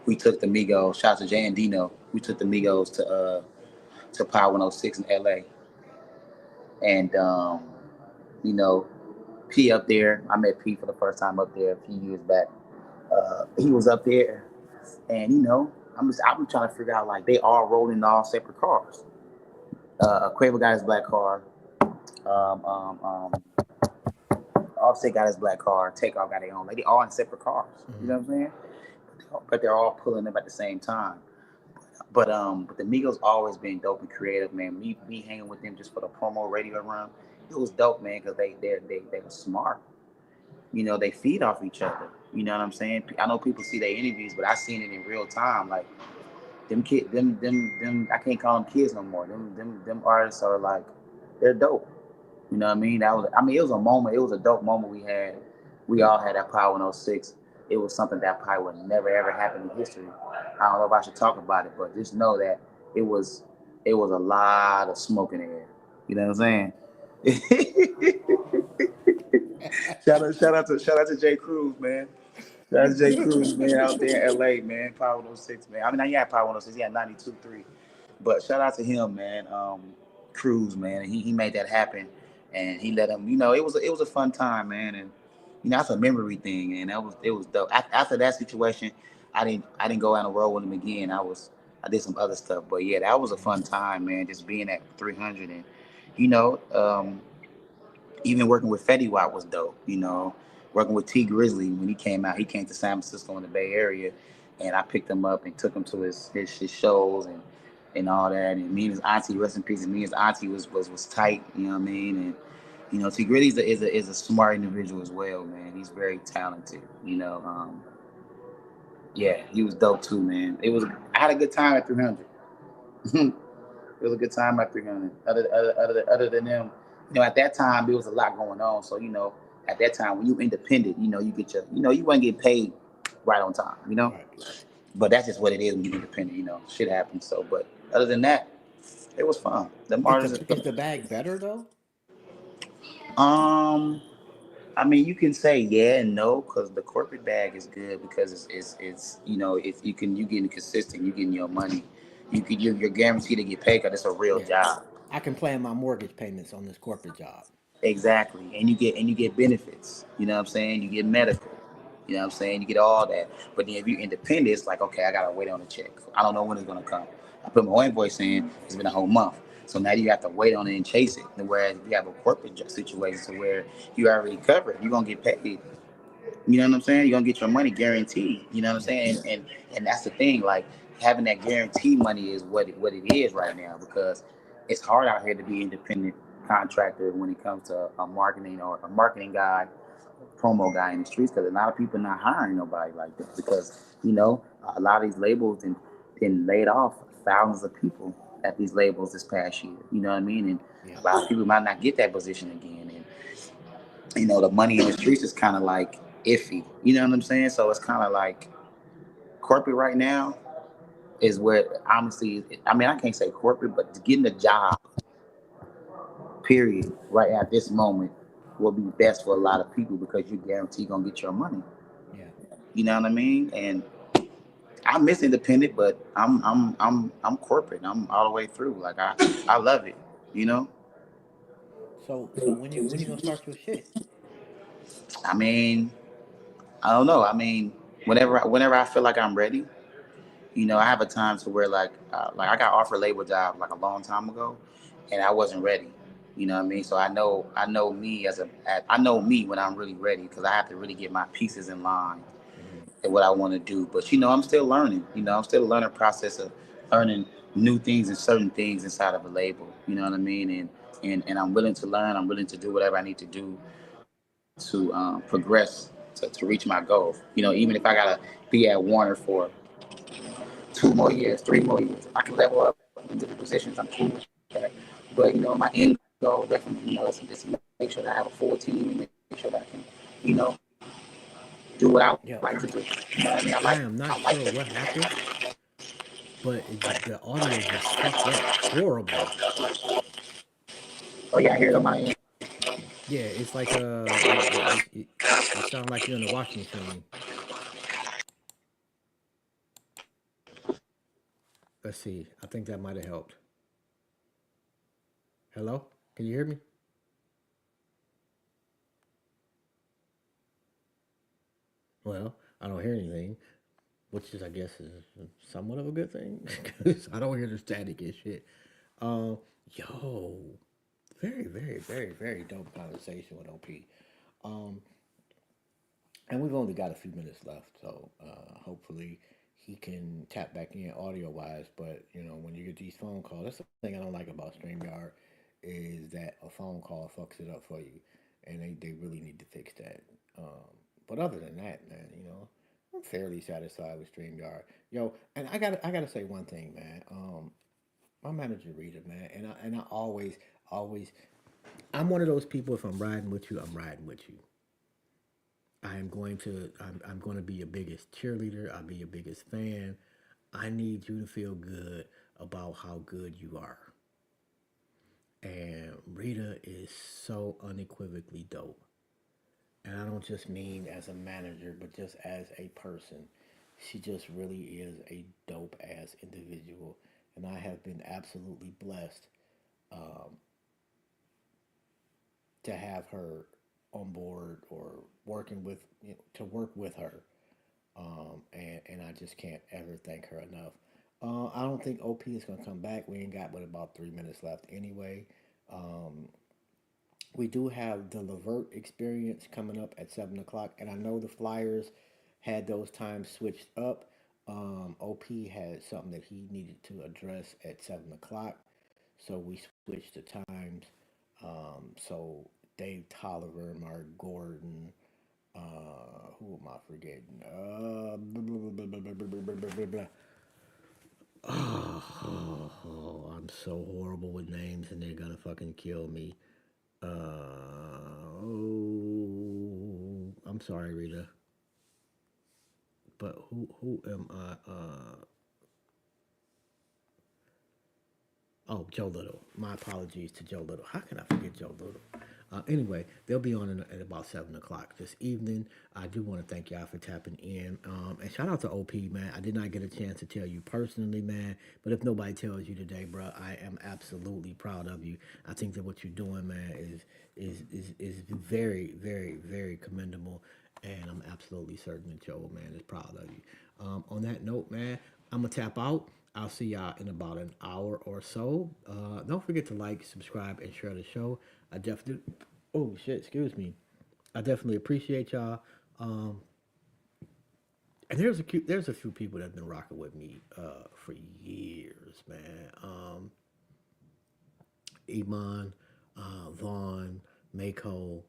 we took the Migos. Shout out to Jay and Dino. We took the Migos to Power 106 in LA, and you know, P up there. I met P for the first time up there a few years back. He was up there, and I'm trying to figure out like they all rolling in all separate cars. Quavo got his black car. Um, um, um, Offset got his black car. Takeoff got their own. Like they all in separate cars. You know what I'm saying? But they're all pulling them at the same time. But the Migos always been dope and creative, man. Me hanging with them just for the promo radio run, it was dope, man, because they were smart. They feed off each other. You know what I'm saying? I know people see their interviews, but I seen it in real time. Like them kid, them. I can't call them kids no more. Them artists are like, they're dope. You know what I mean? It was a moment. It was a dope moment we had. We all had that Power 106. It was something that probably would never ever happen in history. I don't know if I should talk about it, but just know that it was it was a lot of smoke in the air. You know what I'm saying? Shout out to Jay Cruz, man. That's Jay Cruz, man, out there in LA, man. Power 106, man. I mean, he had Power 106. He had 92.3. But shout out to him, man. Cruz, man. He made that happen, and he let him. It was a fun time, man, and that's a memory thing, and it was dope. After that situation, I didn't go on the road with him again. I did some other stuff, but yeah, that was a fun time, man. Just being at 300, and you know, um, even working with Fetty Wap was dope. Working with T Grizzly when he came out, he came to San Francisco in the Bay Area, and I picked him up and took him to his shows and all that. And me and his auntie, rest in peace, and me and his auntie was tight. You know what I mean? And T Grizzly is a smart individual as well, man. He's very talented. Yeah, he was dope too, man. I had a good time at 300. It was a good time at 300. Other than them, at that time there was a lot going on. So at that time when you independent, you get you wouldn't get paid right on time. Right. But that's just what it is when you're independent. Shit happens. So, but other than that, it was fun. The Is artists, the bag better though? um, I mean, you can say yeah and no because the corporate bag is good because it's if you getting consistent, you getting your money, you're guaranteed to get paid because it's a real Yeah. job. I can plan my mortgage payments on this corporate job. Exactly. And you get benefits. You know what I'm saying? You get medical. You know what I'm saying? You get all that. But then if you're independent, it's like, okay, I gotta wait on the check. I don't know when it's gonna come. I put my invoice in, it's been a whole month. So now you have to wait on it and chase it. Whereas if you have a corporate situation to where you already covered, you're gonna get paid. You know what I'm saying? You're gonna get your money guaranteed. You know what I'm Yeah. saying? And that's the thing, like having that guaranteed money is what it is right now because it's hard out here to be independent contractor when it comes to a marketing or a marketing guy, promo guy in the streets because a lot of people not hiring nobody like that because a lot of these labels and been laid off thousands of people at these labels this past year. You know what I mean? And Yeah. a lot of people might not get that position again. And the money in the streets is kind of like iffy. You know what I'm saying? So it's kind of like corporate right now is where honestly, I mean, I can't say corporate, but getting a job, period, right at this moment will be best for a lot of people because you're guaranteed gonna get your money. Yeah. You know what I mean? And I miss independent, but I'm corporate. I'm all the way through. Like I love it. You know. So when you gonna start your shit? I mean, I don't know. I mean, whenever I feel like I'm ready, I have a time to where like I got offered a label job like a long time ago, and I wasn't ready. You know what I mean? So I know me I know me when I'm really ready because I have to really get my pieces in line Hmm. and what I want to do. But I'm still learning. I'm still a learning process of learning new things and certain things inside of a label. You know what I mean? And I'm willing to learn. I'm willing to do whatever I need to do to progress to reach my goal. Even if I gotta be at Warner for 2 more years, 3 more years, I can level up into the positions. I'm cool with that. But my end goal definitely, is to make it. make sure that I have a full team and make sure that I can, you know, do what I Yep. like to do. You know what I mean? I am I not like sure that. what happened, but the audio just fucked up horribly. Oh yeah, I hear it on my end. Yeah, it's like it sounds like you're in a washing machine. Let's see. I think that might have helped. Hello? Can you hear me? Well, I don't hear anything, which is, I guess, is somewhat of a good thing because I don't hear the static and shit. Um, yo, very, very, very, very dope conversation with OP. Um, and we've only got a few minutes left, so hopefully he can tap back in audio wise. But you know, when you get these phone calls, that's the thing I don't like about StreamYard is that a phone call fucks it up for you, and they really need to fix that. But other than that, man, you know, I'm fairly satisfied with StreamYard. Yo, and I gotta say one thing, man. My manager Rita, man, and I always I'm one of those people. If I'm riding with you, I'm riding with you. I'm going to be your biggest cheerleader. I'll be your biggest fan. I need you to feel good about how good you are. And Rita is so unequivocally dope. And I don't just mean as a manager, but just as a person. She just really is a dope ass individual. And I have been absolutely blessed um, to have her on board or working with, you know, to work with her. And I just can't ever thank her enough. I don't think OP is gonna come back. We ain't got but about 3 minutes left anyway. Um, we do have the Levert experience coming up at 7 o'clock, and I know the Flyers had those times switched up. OP had something that he needed to address at 7 o'clock, so we switched the times. So Dave Tolliver, Mark Gordon, who am I forgetting? Blah, blah, blah, blah, blah, blah, blah, blah. I'm so horrible with names, and they're gonna fucking kill me. Oh, I'm sorry, Rita, but who am I? Oh, Joe Little. My apologies to Joe Little. How can I forget Joe Little? Anyway, they'll be on at about 7 o'clock this evening. I do want to thank y'all for tapping in. And shout out to OP, man. I did not get a chance to tell you personally, man. But if nobody tells you today, bro, I am absolutely proud of you. I think that what you're doing, man, is very, very, very commendable. And I'm absolutely certain that Joe, man, is proud of you. On that note, man, I'm gonna tap out. I'll see y'all in about an hour or so. Don't forget to like, subscribe, and share the show. I definitely. Oh shit! Excuse me. I definitely appreciate y'all. Um, and there's a few people that've been rocking with me for years, man. Iman, Vaughn, Mako,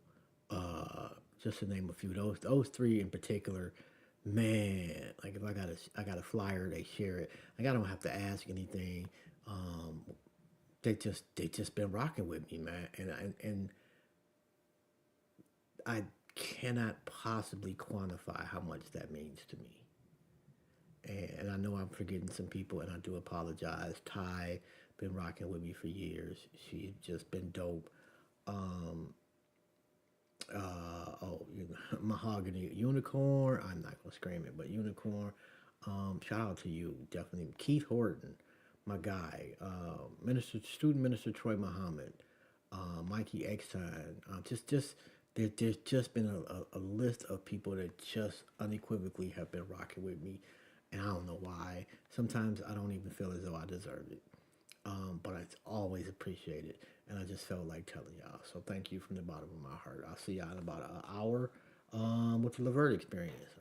uh, just to name a few. Those three in particular, man. Like if I got a flyer, they share it. Like I don't have to ask anything. Um, they just been rocking with me, man. And I cannot possibly quantify how much that means to me. And I know I'm forgetting some people, and I do apologize. Ty been rocking with me for years. She's just been dope. Um, Mahogany Unicorn. I'm not gonna scream it, but Unicorn. Shout out to you, definitely. Keith Horton, my guy. Student Minister Troy Muhammad, Mikey Eckstein. There's just been a list of people that just unequivocally have been rocking with me, and I don't know why. Sometimes I don't even feel as though I deserve it. But it's always appreciated. And I just felt like telling y'all. So thank you from the bottom of my heart. I'll see y'all in about an hour with the Levert experience.